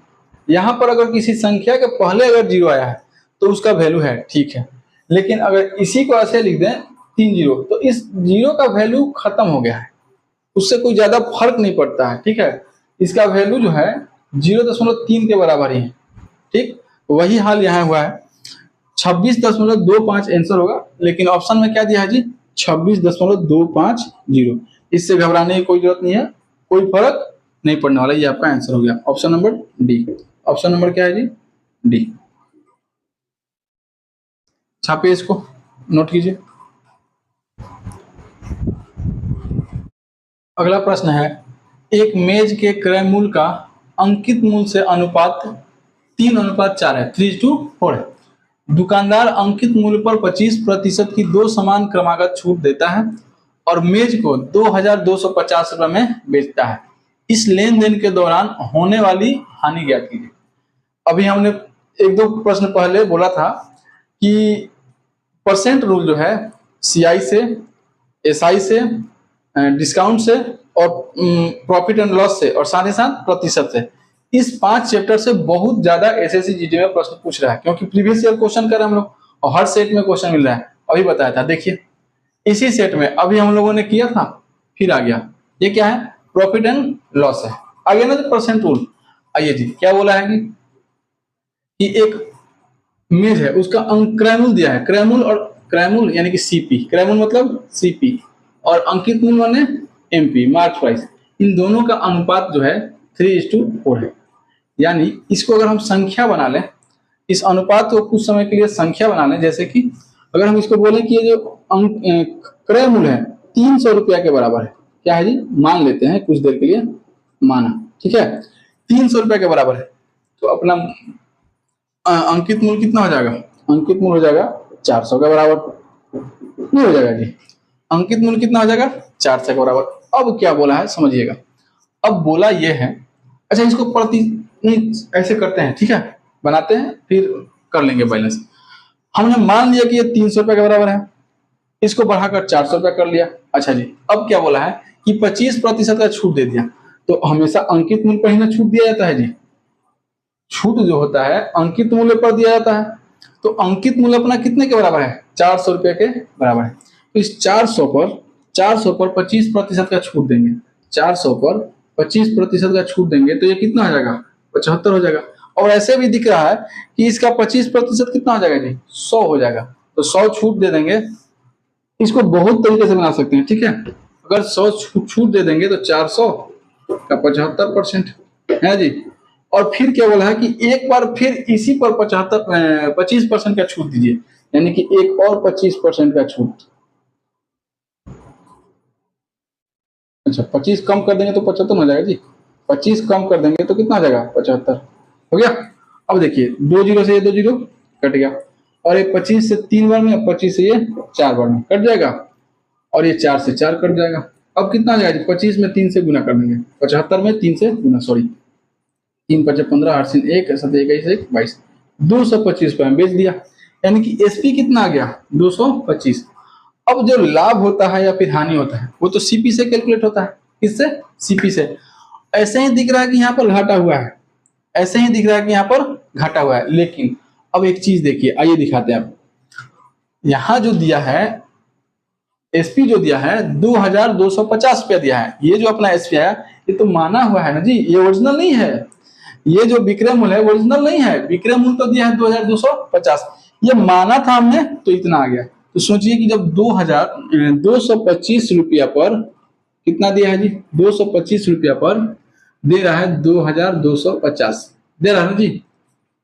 यहाँ पर अगर किसी संख्या के पहले अगर जीरो आया है तो उसका वैल्यू है, ठीक है। लेकिन अगर इसी को ऐसे लिख दें 3 जीरो, तो इस जीरो का वैल्यू खत्म हो गया है, उससे कोई ज्यादा फर्क नहीं पड़ता है, ठीक है। इसका वैल्यू जो है 0.3 के बराबर ही है, ठीक। वही हाल यहाँ हुआ है, 26.25 आंसर होगा, लेकिन ऑप्शन में क्या दिया है जी 26.250। इससे घबराने की कोई जरूरत नहीं है, कोई फर्क नहीं पड़ने वाला, ये आपका आंसर हो गया option number D. Option number क्या है जी डी। छापिए इसको, नोट कीजिए। अगला प्रश्न है, एक मेज के क्रय मूल्य का अंकित मूल्य से अनुपात 3:4 है, 3:4 है। दुकानदार अंकित मूल्य पर 25% की 2 समान क्रमागत छूट देता है और मेज को 2250 रुपए में बेचता है। इस लेन देन के दौरान होने वाली हानि ज्ञात कीजिए। अभी हमने एक दो प्रश्न पहले बोला था कि परसेंट रूल जो है सीआई से, एसआई से, डिस्काउंट से और प्रॉफिट एंड लॉस से, और साथ ही साथ प्रतिशत से, इस 5 चैप्टर से बहुत ज्यादा एसएससी जीडी में प्रश्न पूछ रहा है, क्योंकि प्रीवियस ईयर क्वेश्चन कर रहे हैं हम लोग और हर सेट में क्वेश्चन मिल रहा है। अभी बताया था, देखिए इसी सेट में अभी हम लोगों ने किया था, फिर आ गया ये क्या है प्रॉफिट एंड लॉस है, आगे ना तो परसेंट रूल। आइए जी क्या बोला है कि एक मेज है, उसका क्रय मूल्य दिया है, क्रय मूल्य और क्रय मूल्य यानी कि सीपी, क्रय मूल्य मतलब सीपी, और अंकित मूल्य माने एमपी, मार्क प्राइस, इन दोनों का अनुपात जो है 3:4 है। यानी इसको अगर हम संख्या बना लें, इस अनुपात को कुछ समय के लिए संख्या बना लें, जैसे कि अगर हम इसको बोले कि ये जो क्रय मूल्य है 300 रुपया के बराबर है, क्या है जी मान लेते हैं कुछ देर के लिए, माना ठीक है 300 रुपया के बराबर है, तो अपना अंकित मूल्य कितना हो जाएगा, अंकित मूल्य हो जाएगा 400 के बराबर, नहीं हो जाएगा जी, अंकित मूल्य कितना हो जाएगा 400 के बराबर। अब क्या बोला है समझिएगा, अब बोला ये है, अच्छा इसको प्रति ऐसे करते हैं, ठीक है बनाते हैं फिर कर लेंगे बैलेंस। हमने मान लिया कि ये 300 रुपए के बराबर है, इसको बढ़ाकर 400 रुपया कर लिया। अच्छा जी अब क्या बोला है कि 25% का छूट दे दिया, तो हमेशा अंकित मूल्य पर ही ना छूट दिया जाता है जी, छूट जो होता है अंकित मूल्य पर दिया जाता है, तो अंकित मूल्य अपना कितने के बराबर है 400 रुपये के बराबर है, तो इस 400 पर 25% का छूट देंगे, 400 पर 25% का छूट देंगे तो ये कितना हो जाएगा 75 हो जाएगा। और ऐसे भी दिख रहा है कि इसका 25% कितना हो जाएगा जी 100 हो जाएगा, तो 100 छूट दे देंगे। इसको बहुत तरीके से बना सकते हैं, ठीक है अगर 100 छूट दे देंगे तो 400 का 75% है जी। और फिर क्या बोला है कि एक बार फिर इसी पर 25% का छूट दीजिए, यानी कि एक और 25% का छूट। अच्छा 25 कम कर देंगे तो 75 हो जाएगा जी, 25 कम कर देंगे तो कितना आ जाएगा 75 हो गया। अब देखिए 2 जीरो से ये 2 जीरो कट गया, और ये 25 से 3 बार में, 25 से ये 4 बार में कट जाएगा, और ये 4 से 4 कट जाएगा। अब कितना आ जाएगा 25 में 3 से गुना कर देंगे, 75 में 3 से गुना, सॉरी 3 5 15 8 1 7 21 1 22, 225 रुपये में बेच दिया, यानी कि एसपी कितना आ गया 225। अब जो लाभ होता है या फिर हानि होता है वो तो सीपी से कैलकुलेट होता है, किससे सीपी से। ऐसे ही दिख रहा है कि यहाँ पर घाटा हुआ है, ऐसे ही दिख रहा है कि यहाँ पर घाटा हुआ है, लेकिन अब एक चीज देखिए, आइए दिखाते हैं आपको। यहाँ जो दिया है एसपी जो दिया है 2250 रुपया दिया है, ये जो अपना एसपी है ये तो माना हुआ है ना जी, ये ओरिजिनल नहीं है, ये जो विक्रय मूल्य है ओरिजिनल नहीं है, विक्रय मूल्य तो दिया है 2250, ये माना था हमने तो इतना आ गया। तो सोचिए कि जब 2,225 रुपया पर कितना दिया है जी, 225 रुपया पर दे रहा है 2,250 दे रहा है ना जी,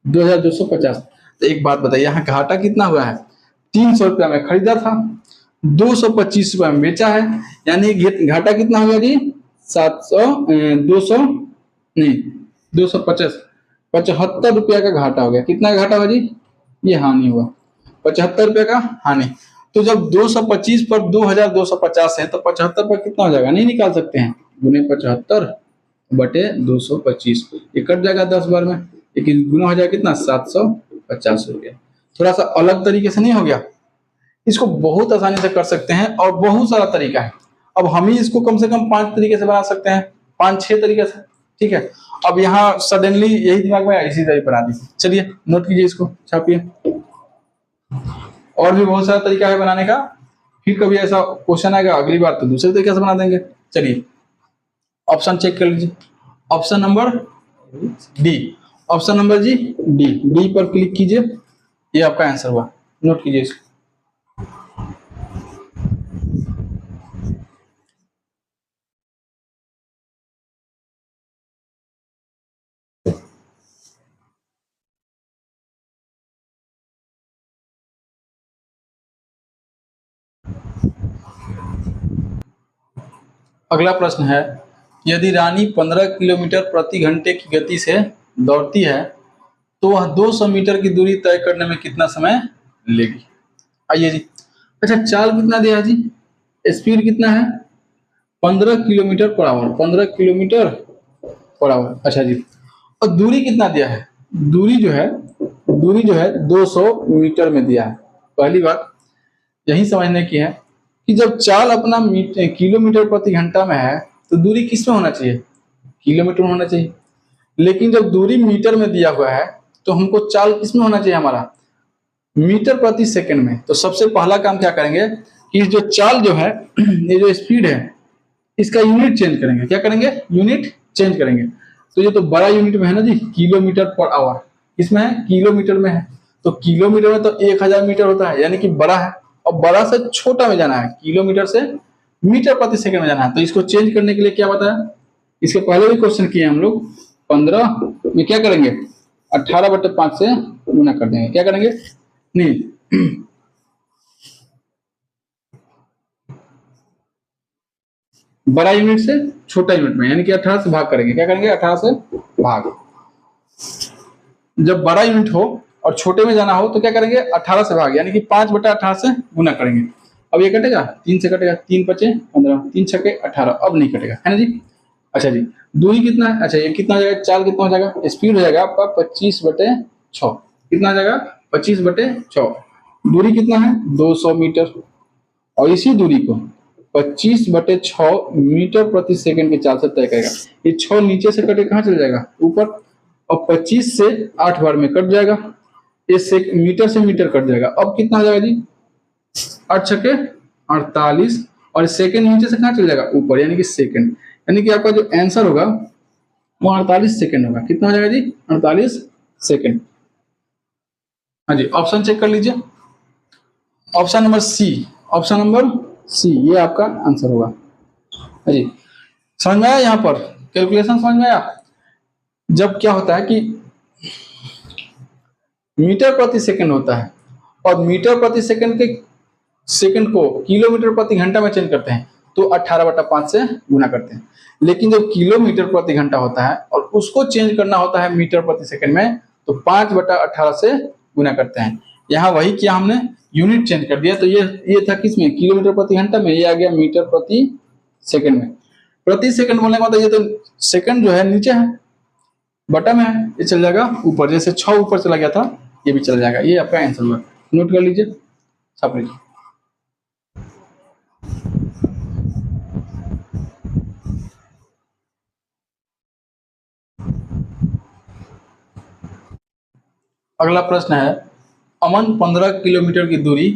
2,250। तो एक बात बताइए, यहाँ घाटा कितना हुआ है, 300 रुपया में खरीदा था, 225 रुपया में बेचा है, यानी घाटा कितना हुआ जी, 200 नहीं 250 75 रुपया का घाटा हो गया। कितना घाटा हुआ जी, ये हानि हुआ 75 रुपये का हानि। तो जब 225 पर 2,250 है तो 75 पर कितना हो जाएगा, नहीं निकाल सकते हैं, गुने 75 बटे 225, ये कट जाएगा 10 बार में, लेकिन गुना हो जाएगा कितना, 750 रुपया। थोड़ा सा अलग तरीके से नहीं हो गया, इसको बहुत आसानी से कर सकते हैं और बहुत सारा तरीका है। अब हम ही इसको कम से कम 5 तरीके से बना सकते हैं, 5-6 तरीके से, ठीक है। अब यहाँ सडनली यही दिमाग में इसी तरह बना दी, चलिए नोट कीजिए, इसको छापिए। और भी बहुत सारा तरीका है बनाने का, फिर कभी ऐसा क्वेश्चन आएगा अगली बार तो दूसरे तरीके से बना देंगे। चलिए ऑप्शन चेक कर लीजिए, option number D, option number G D पर क्लिक कीजिए, ये आपका आंसर हुआ, नोट कीजिए इसको। अगला प्रश्न है, यदि रानी 15 किलोमीटर प्रति घंटे की गति से दौड़ती है तो वह 200 मीटर की दूरी तय करने में कितना समय लेगी। आइए जी, अच्छा चाल कितना दिया है जी, स्पीड कितना है, 15 kilometre per hour, 15 kilometre per hour, अच्छा जी। और दूरी कितना दिया है, दूरी जो है 200 मीटर में दिया है। पहली बात यही समझने की है कि जब चाल अपना किलोमीटर प्रति घंटा में है तो दूरी किस में होना चाहिए, किलोमीटर में होना चाहिए। लेकिन जब दूरी मीटर में दिया हुआ है तो हमको चाल किस में होना चाहिए, हमारा मीटर प्रति सेकंड में। तो सबसे पहला काम क्या करेंगे कि जो चाल जो है ये जो स्पीड है इसका यूनिट चेंज करेंगे, क्या करेंगे, यूनिट चेंज करेंगे। तो ये तो बड़ा यूनिट में है ना जी, किलोमीटर पर आवर, इसमें है किलोमीटर में है, तो किलोमीटर में तो 1000 मीटर होता है, यानी कि बड़ा है। और बड़ा से छोटा में जाना है, किलोमीटर से मीटर प्रति सेकंड में जाना है। तो इसको चेंज करने के लिए क्या बताया, इसके पहले भी क्वेश्चन किए हम लोग, 15 में क्या करेंगे, 18/5 से गुना कर देंगे, क्या करेंगे, नहीं बड़ा यूनिट से छोटा यूनिट में, यानी कि 18 से भाग करेंगे, क्या करेंगे, 18 से भाग। जब बड़ा यूनिट हो और छोटे में जाना हो तो क्या करेंगे, 18 से भाग, यानी कि 5/18 से गुना करेंगे। अब ये कटेगा, 3 से कटेगा, 3×5 = 15, 3×6 = 18, अब नहीं कटेगा, है ना जी। अच्छा जी, दूरी कितना है, अच्छा ये कितना हो जाएगा, चाल कितना हो जाएगा, स्पीड हो जाएगा आपका 25/6, कितना हो जाएगा, 25/6। दूरी कितना है, 200 मीटर, और इसी दूरी को 25/6 मीटर प्रति सेकंड की चाल से तय करेगा। ये 6 नीचे से कटे कहाँ चल जाएगा, ऊपर, और 25 से 8 बार में कट जाएगा, ये मीटर से मीटर कट जाएगा। अब कितना हो जाएगा जी, 8×6 = 48, और सेकंड नीचे से कहाँ चल जाएगा, ऊपर, यानी कि सेकंड, यानी कि आपका जो आंसर होगा वो 48 सेकंड होगा। कितना हो जाएगा जी, 48 सेकंड। हाँ जी, ऑप्शन चेक कर लीजिए, option number C, option number C, ये आपका आंसर होगा। हाँ जी, समझ में आया, यहाँ पर कैलकुलेशन समझ में आया। जब क्या होता है कि मीटर प्रति सेकंड होता है और मीटर प्रति सेकंड के सेकंड को किलोमीटर प्रति घंटा में चेंज करते हैं तो 18/5 से गुना करते हैं। लेकिन जब किलोमीटर प्रति घंटा होता है और उसको चेंज करना होता है मीटर प्रति सेकंड में तो 5/18 से गुना करते हैं। यहाँ वही किया हमने, यूनिट चेंज कर दिया। तो ये था किसमें, किलोमीटर प्रति घंटा में, ये आ गया मीटर प्रति सेकंड में। प्रति सेकंड बोलने का मतलब ये तो सेकंड जो है नीचे है, बटन है, ये चल जाएगा ऊपर, जैसे 6 ऊपर चला गया था ये भी चल जाएगा। ये आपका आंसर हुआ, नोट कर लीजिए, छाप लीजिए। अगला प्रश्न है, अमन 15 किलोमीटर की दूरी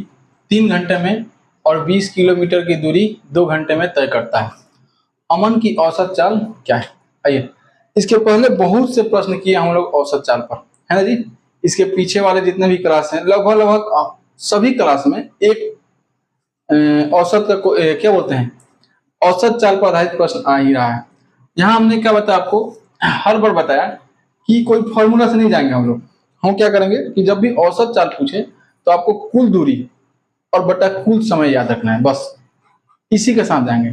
3 घंटे में और 20 किलोमीटर की दूरी 2 घंटे में तय करता है। अमन की औसत चाल क्या है। आइए, इसके पहले बहुत से प्रश्न किए हम लोग औसत चाल पर, है ना जी। इसके पीछे वाले जितने भी क्लास हैं लगभग लगभग सभी क्लास में एक औसत का क्या बोलते हैं, औसत चाल पर आधारित प्रश्न आ ही रहा है। यहाँ हमने क्या बताया आपको, हर बार बताया कि कोई फॉर्मूला से नहीं जाएंगे हम लोग। हम क्या करेंगे कि जब भी औसत चाल पूछे तो आपको कुल दूरी और बटा कुल समय याद रखना है, बस इसी के साथ जाएंगे,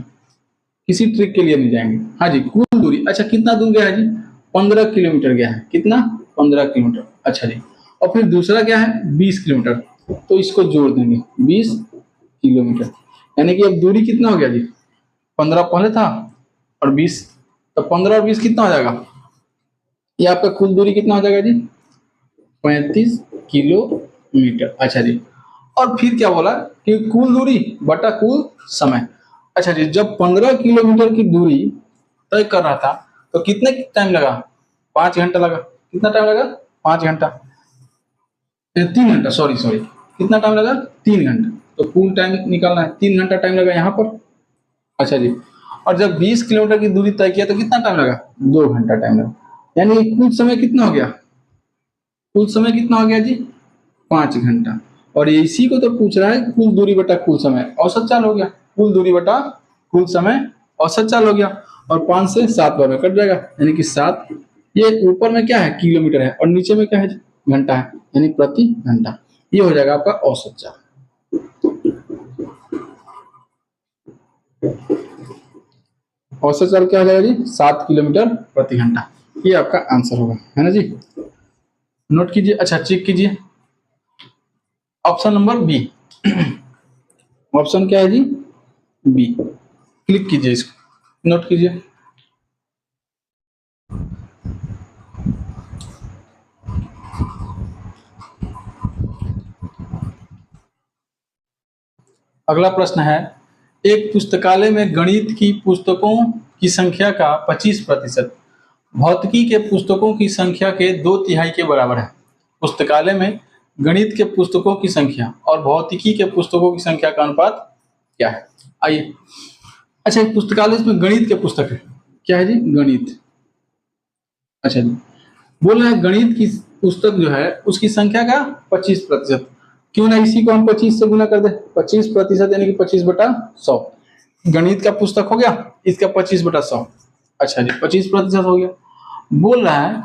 किसी ट्रिक के लिए नहीं जाएंगे। हाँ जी, कुल दूरी, अच्छा कितना दूर गया है जी, 15 किलोमीटर गया है, कितना, 15 किलोमीटर। अच्छा जी, और फिर दूसरा क्या है, 20 किलोमीटर, तो इसको जोड़ देंगे 20 किलोमीटर, यानी कि अब दूरी कितना हो गया जी, 15 पहले था और 20, तो 15 और 20 कितना हो जाएगा, ये आपका कुल दूरी कितना हो जाएगा जी, 35 किलोमीटर। अच्छा जी, और फिर क्या बोला कि कुल दूरी बटा कुल समय। अच्छा जी, जब 15 किलोमीटर की दूरी तय कर रहा था तो कितने टाइम लगा, 5 घंटा लगा। कितना टाइम लगा, 5 घंटा, 3 घंटा, सॉरी सॉरी, कितना टाइम लगा, 3 घंटा। तो कुल टाइम निकालना है, 3 घंटा टाइम लगा यहाँ पर। अच्छा जी, और जब 20 किलोमीटर की दूरी तय किया तो कितना टाइम लगा, 2 घंटा टाइम लगा, यानी कुल समय कितना हो गया, कुल समय कितना हो गया जी, 5 घंटा। और ये इसी को तो पूछ रहा है, कुल दूरी बटा कुल समय, औसत चाल हो गया, कुल दूरी बटा कुल समय औसत चाल हो गया। और 5 से 7 बार में कट जाएगा, यानी कि 7, ये ऊपर में क्या है, किलोमीटर है, और नीचे में क्या है, घंटा है, यानी प्रति घंटा। ये हो जाएगा आपका औसत चाल। औसत चाल क्या हो जाएगा जी, 7 किलोमीटर प्रति घंटा। ये आपका आंसर होगा, है ना जी, नोट कीजिए। अच्छा चेक कीजिए, ऑप्शन नंबर बी, ऑप्शन क्या है जी, बी, क्लिक कीजिए, इसको नोट कीजिए। अगला प्रश्न है, एक पुस्तकालय में गणित की पुस्तकों की संख्या का 25% भौतिकी के पुस्तकों की संख्या के 2/3 के बराबर है। पुस्तकालय में गणित के पुस्तकों की संख्या और भौतिकी के पुस्तकों की संख्या का अनुपात क्या है। आइए, अच्छा एक पुस्तकालय में गणित के पुस्तक है, क्या है जी, गणित। अच्छा जी, बोल रहे हैं गणित की पुस्तक जो है उसकी संख्या का 25%, क्यों ना इसी को हम 25 से गुना कर दे, 25% यानी कि 25/100, गणित का पुस्तक हो गया, इसका 25/100। अच्छा जी, 25% हो गया। बोल रहा है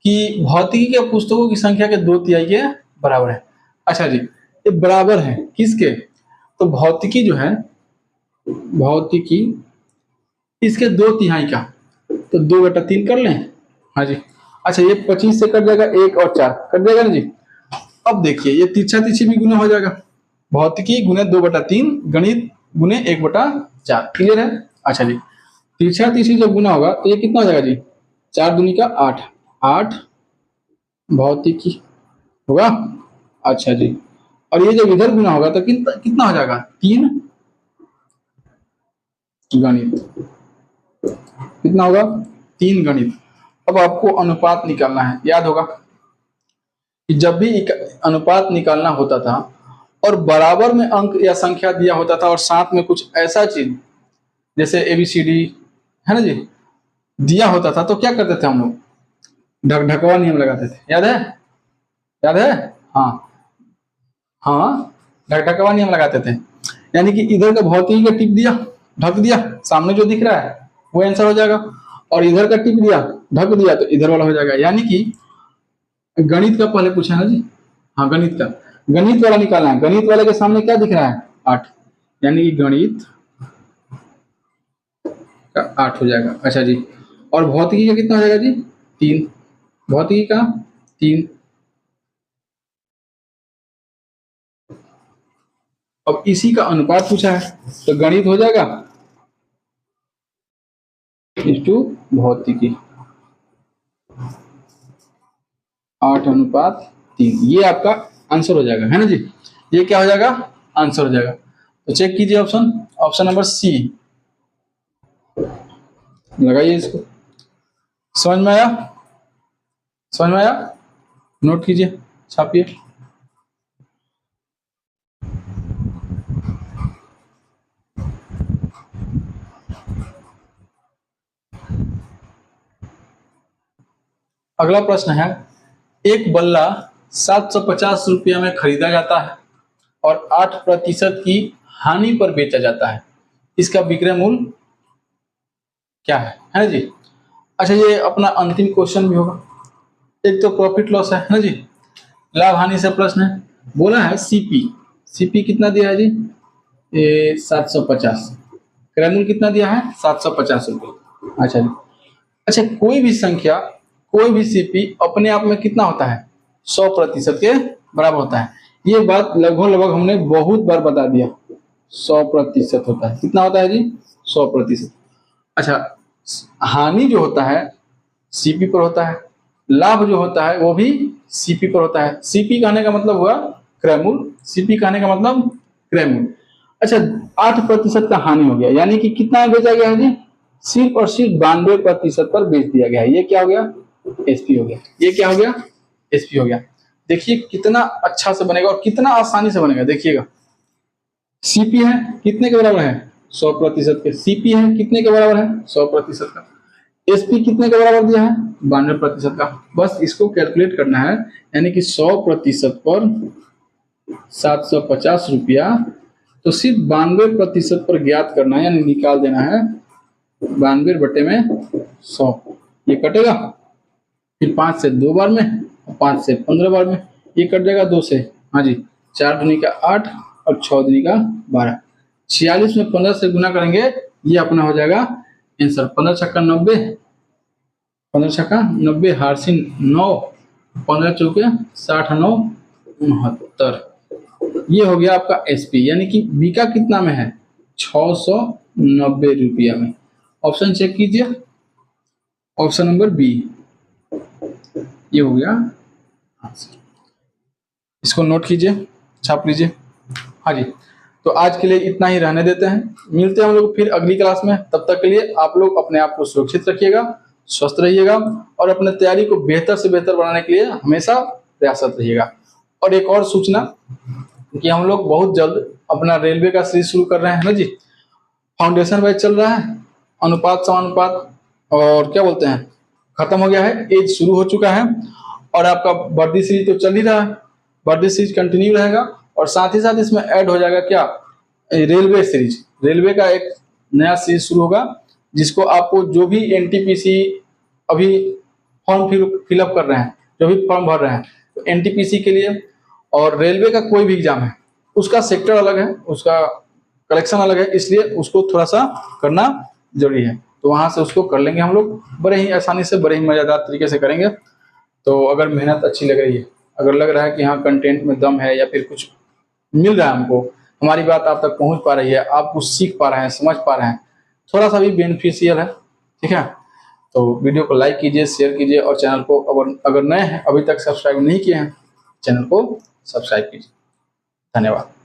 कि भौतिकी के पुस्तकों की संख्या के 2/3 के बराबर है। अच्छा जी, ये बराबर है किसके, तो भौतिकी जो है, भौतिकी इसके 2/3 का, तो 2/3 कर लें। हाँ जी, अच्छा ये 25 से कट जाएगा, 1 और 4 कट जाएगा ना जी। अब देखिए ये तिरछा तिरछी भी गुना हो जाएगा, भौतिकी गुने 2/3, गणित गुने 1/4, क्लियर है। अच्छा जी, तिरछा तिरछी जब गुना होगा तो ये कितना हो जाएगा जी, 4 दूनी का 8, 8 भौतिकी होगा। अच्छा जी, और ये जब इधर गुना होगा तो कितना हो जाएगा, 3 गणित, कितना होगा, 3 गणित। अब आपको अनुपात निकालना है, याद होगा कि जब भी अनुपात निकालना होता था और बराबर में अंक या संख्या दिया होता था और साथ में कुछ ऐसा चीज जैसे ABCD है ना जी दिया होता था, तो क्या करते थे हम लोग, ढकवा नियम लगाते थे, याद है, याद है, हाँ हाँ, ढकवा नियम लगाते थे, यानी कि इधर का भौतिकी का टिप दिया, ढक दिया, सामने जो दिख रहा है वो आंसर हो जाएगा, और इधर का टिप दिया, ढक दिया, तो इधर वाला हो जाएगा। यानी कि गणित का पहले पूछा ना जी, हाँ गणित का, गणित वाला निकालना है, गणित वाले के सामने क्या दिख रहा है, 8, यानी कि गणित का 8 हो जाएगा। अच्छा जी, और भौतिकी का कितना हो जाएगा जी, 3, भौतिकी का 3। अब इसी का अनुपात पूछा है तो गणित हो जाएगा इस टू भौतिकी, 8:3, ये आपका आंसर हो जाएगा, है ना जी, ये क्या हो जाएगा, आंसर हो जाएगा। तो चेक कीजिए ऑप्शन, ऑप्शन नंबर सी, लगाइए इसको, समझ में आया, समझ में आया, नोट कीजिए, छापिए। अगला प्रश्न है, एक बल्ला ₹750 में खरीदा जाता है और 8% की हानि पर बेचा जाता है। इसका विक्रय मूल्य क्या है ना जी। अच्छा, ये अपना अंतिम क्वेश्चन भी होगा। एक तो प्रॉफिट लॉस है ना जी, लाभ हानि से प्रश्न है। बोला है सीपी कितना दिया है जी, ये 750। क्रय मूल्य कितना दिया है, ₹750। अच्छा जी। अच्छा, कोई भी संख्या, कोई भी सीपी अपने आप में कितना होता है, 100% के बराबर होता है। ये बात लगभग हमने बहुत बार बता दिया। 100% होता है। कितना होता है जी, 100%। अच्छा, हानि जो होता है सीपी पर होता है, लाभ जो होता है वो भी सीपी पर होता है। सीपी कहने का मतलब हुआ क्रय मूल्य, सीपी कहने का मतलब क्रय मूल्य। अच्छा, 8% का हानि हो गया, यानी कि कितना बेचा गया है जी, सिर्फ और सिर्फ 92% पर बेच दिया गया है। ये क्या हो गया, एसपी हो गया। ये क्या हो गया, एसपी हो गया। देखिए कितना अच्छा से बनेगा और कितना आसानी से बनेगा। देखिएगा, सीपी है कितने के बराबर है, 100% के। सीपी है कितने के बराबर है, 100% का। एसपी कितने के बराबर दिया है, 92% का। बस इसको कैलकुलेट करना है, यानी कि 100% पर ₹750, तो सिर्फ 92% पर ज्ञात करना है, यानी निकाल देना है 92/100। ये कटेगा, फिर 5 से 2 बार में, 5 से 15 बार में, ये कट जाएगा 2 से। हाँ जी, 4 दूनी का 8 और 6 दूनी का 12। 46 में 15 से गुना करेंगे, ये अपना हो जाएगा आंसर। 15 छक्का 90, 15 छक्का 90, हारसिन 9, 15 चौके 60, 9 69। ये हो गया आपका एसपी, यानी कि बिका कितना में है, ₹690 में। ऑप्शन चेक कीजिए, ऑप्शन नंबर बी, ये हो गया आंसर। इसको नोट कीजिए, छाप लीजिए। हाँ जी, तो आज के लिए इतना ही रहने देते हैं। मिलते हैं हम लोग फिर अगली क्लास में। तब तक के लिए आप लोग अपने आप को सुरक्षित रखिएगा, स्वस्थ रहिएगा और अपने तैयारी को बेहतर से बेहतर बनाने के लिए हमेशा प्रयासरत रहिएगा। और एक और सूचना कि हम लोग बहुत जल्द अपना रेलवे का सीरीज शुरू कर रहे हैं ना जी। फाउंडेशन बैच चल रहा है, अनुपात समानुपात और क्या बोलते हैं, खत्म हो गया है, एज शुरू हो चुका है। और आपका वर्दी सीरीज तो चल ही रहा है, वर्दी सीरीज कंटिन्यू रहेगा। और साथ ही साथ इसमें ऐड हो जाएगा क्या, रेलवे सीरीज। रेलवे का एक नया सीरीज शुरू होगा, जिसको आपको जो भी एनटीपीसी अभी फॉर्म फिलअप कर रहे हैं, जो भी फॉर्म भर रहे हैं, तो एनटीपीसी के लिए और रेलवे का कोई भी एग्जाम है, उसका सेक्टर अलग है, उसका कलेक्शन अलग है, इसलिए उसको थोड़ा सा करना जरूरी है। तो वहां से उसको कर लेंगे हम लोग, बड़े ही आसानी से, बड़े ही मजेदार तरीके से करेंगे। तो अगर मेहनत अच्छी लग रही है, अगर लग रहा है कि हाँ कंटेंट में दम है या फिर कुछ मिल रहा है हमको, हमारी बात आप तक पहुंच पा रही है, आप कुछ सीख पा रहे हैं, समझ पा रहे हैं, थोड़ा सा भी बेनिफिशियल है, ठीक है। तो वीडियो को लाइक कीजिए, शेयर कीजिए और चैनल को अगर नए हैं, अभी तक सब्सक्राइब नहीं किए हैं, चैनल को सब्सक्राइब कीजिए। धन्यवाद।